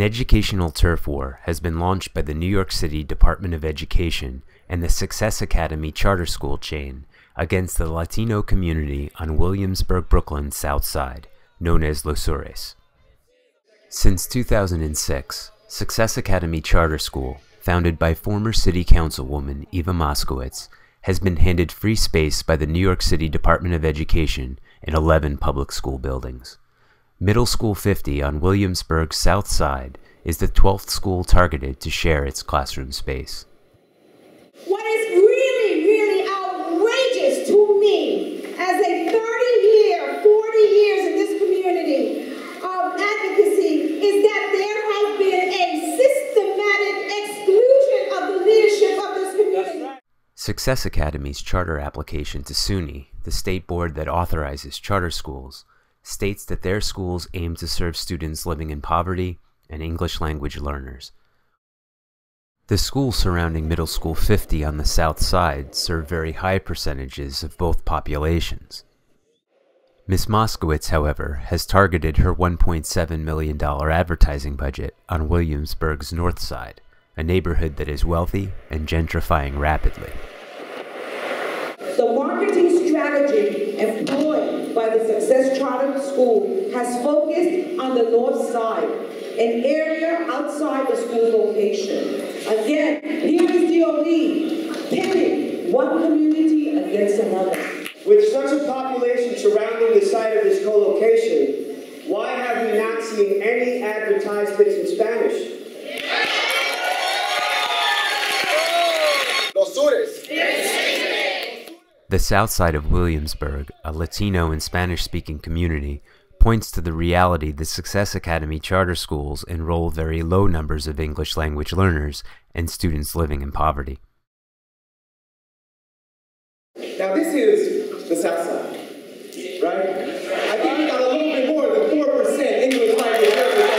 An educational turf war has been launched by the New York City Department of Education and the Success Academy charter school chain against the Latino community on Williamsburg, Brooklyn's South Side, known as Los Sures. Since 2006, Success Academy Charter School, founded by former City Councilwoman Eva Moskowitz, has been handed free space by the New York City Department of Education in 11 public school buildings. Middle School 50 on Williamsburg's South Side is the 12th school targeted to share its classroom space. What is really outrageous to me as a 30-year, 40 years in this community of advocacy is that there has been a systematic exclusion of the leadership of this community. Success Academy's charter application to SUNY, the state board that authorizes charter schools, states that their schools aim to serve students living in poverty and English language learners. The schools surrounding Middle School 50 on the South Side serve very high percentages of both populations. Ms. Moskowitz, however, has targeted her $1.7 million advertising budget on Williamsburg's North Side, a neighborhood that is wealthy and gentrifying rapidly. The marketing strategy employed by the Success Charter School has focused on the North Side, an area outside the school location. Again, here is DOE pitting one community against another. With such a population surrounding the site of this co-location, why have we not seen any advertisements in Spanish? Los Sures. The South Side of Williamsburg, a Latino and Spanish-speaking community, points to the reality that Success Academy charter schools enroll very low numbers of English language learners and students living in poverty. Now this is the South Side, right? I think we got a little bit more than 4% English language learners.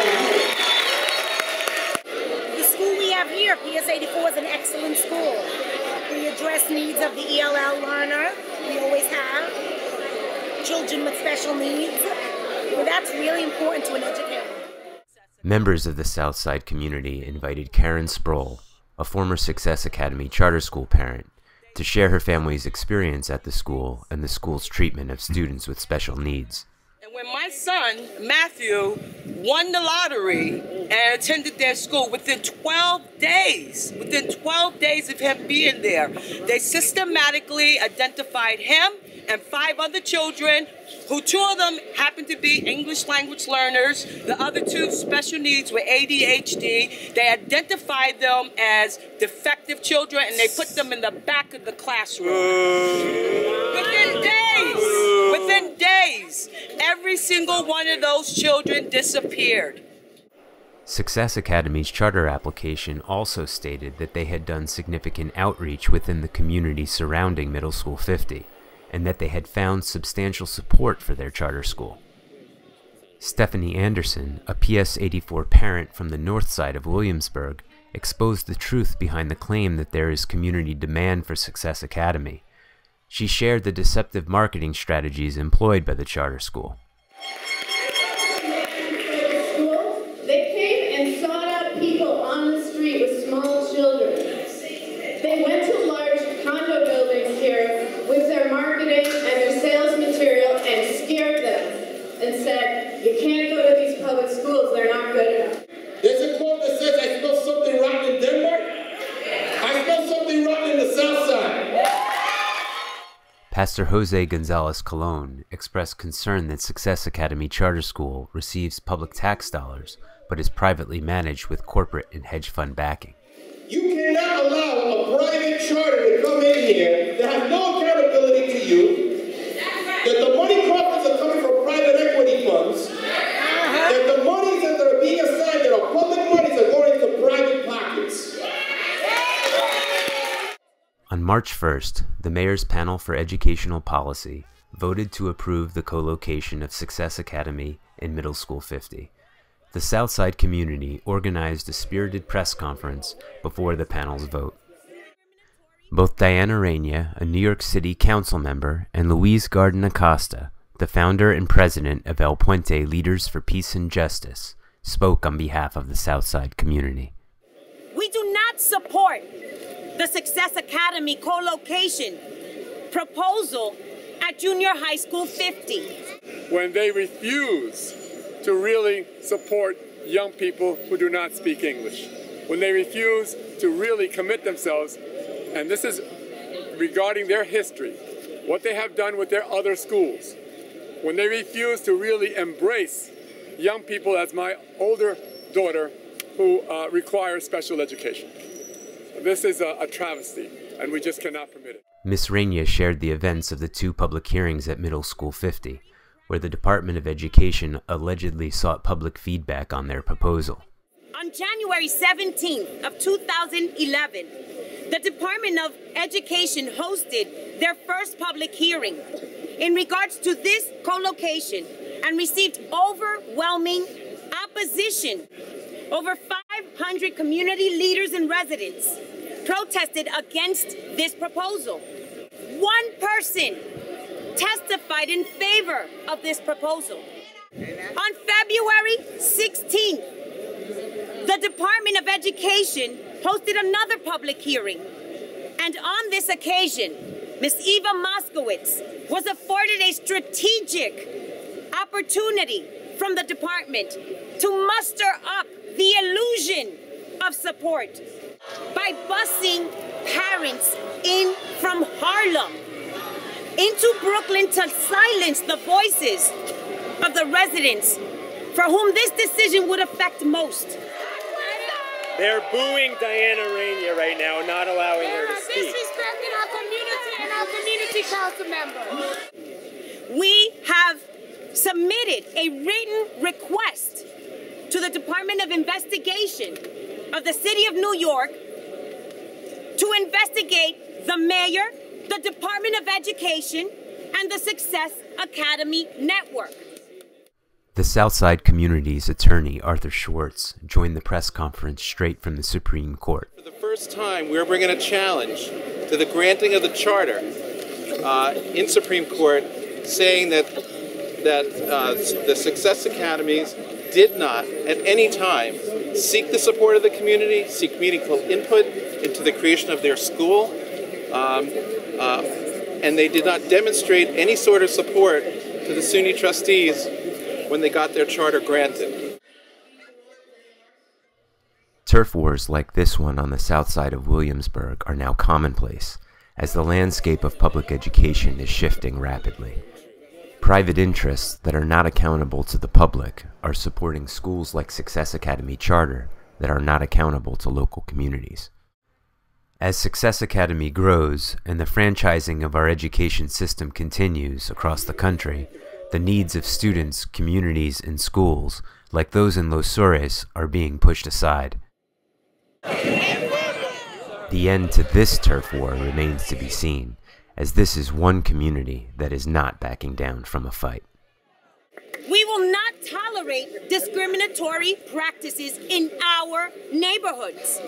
The school we have here, PS 84, is an excellent school. We address needs of the ELL learner. We always have. Children with special needs. Well, that's really important to an educator. Members of the Southside community invited Karen Sproul, a former Success Academy charter school parent, to share her family's experience at the school and the school's treatment of students with special needs. And when my son, Matthew, won the lottery and attended their school, within 12 days of him being there, they systematically identified him and 5 other children, who 2 of them happened to be English language learners, the other 2 special needs with ADHD. They identified them as defective children and they put them in the back of the classroom. Within days, every single one of those children disappeared. Success Academy's charter application also stated that they had done significant outreach within the community surrounding Middle School 50, and that they had found substantial support for their charter school. Stephanie Anderson, a PS 84 parent from the north side of Williamsburg, exposed the truth behind the claim that there is community demand for Success Academy. She shared the deceptive marketing strategies employed by the charter school. They came and sought out people on the street with small children. They went to large condo buildings here with their marketing and their sales material and scared them and said, you can't go to these public schools, they're not good enough. There's a quote that says, I smell something rotten in Denmark. I smell something rotten in the South Side. Pastor Jose Gonzalez Colon expressed concern that Success Academy Charter School receives public tax dollars, but is privately managed with corporate and hedge fund backing. You cannot allow a private charter to come in here that has no accountability to you, that the money profits are coming from private equity funds, that the monies that are being assigned that are public monies are going to private pockets. On March 1st, the Mayor's Panel for Educational Policy voted to approve the co-location of Success Academy in Middle School 50. The Southside community organized a spirited press conference before the panel's vote. Both Diana Reina, a New York City council member, and Louise Garden Acosta, the founder and president of El Puente Leaders for Peace and Justice, spoke on behalf of the Southside community. We do not support the Success Academy co-location proposal at Junior High School 50. When they refuse to really support young people who do not speak English, when they refuse to really commit themselves, and this is regarding their history, what they have done with their other schools, when they refuse to really embrace young people, as my older daughter, who requires special education. This is a travesty, and we just cannot permit it. Ms. Rainier shared the events of the 2 public hearings at Middle School 50, where the Department of Education allegedly sought public feedback on their proposal. On January 17th of 2011, the Department of Education hosted their first public hearing in regards to this co-location and received overwhelming opposition. Over 500 community leaders and residents protested against this proposal. One person testified in favor of this proposal. On February 16th, the Department of Education hosted another public hearing. And on this occasion, Ms. Eva Moskowitz was afforded a strategic opportunity from the department to muster up the illusion of support by busing parents in from Harlem into Brooklyn to silence the voices of the residents for whom this decision would affect most. They're booing Diana Rainier right now and not allowing her to speak. Disrespecting our community and our community council members. We have submitted a written request to the Department of Investigation of the City of New York to investigate the mayor, the Department of Education, and the Success Academy Network. The Southside community's attorney, Arthur Schwartz, joined the press conference straight from the Supreme Court. For the first time, we're bringing a challenge to the granting of the charter in Supreme Court, saying that the Success Academies did not, at any time, seek the support of the community, seek meaningful input into the creation of their school, and they did not demonstrate any sort of support to the SUNY trustees when they got their charter granted. Turf wars like this one on the south side of Williamsburg are now commonplace, as the landscape of public education is shifting rapidly. Private interests that are not accountable to the public are supporting schools like Success Academy Charter that are not accountable to local communities. As Success Academy grows and the franchising of our education system continues across the country, the needs of students, communities, and schools, like those in Los Sures, are being pushed aside. The end to this turf war remains to be seen, as this is one community that is not backing down from a fight. We will not tolerate discriminatory practices in our neighborhoods.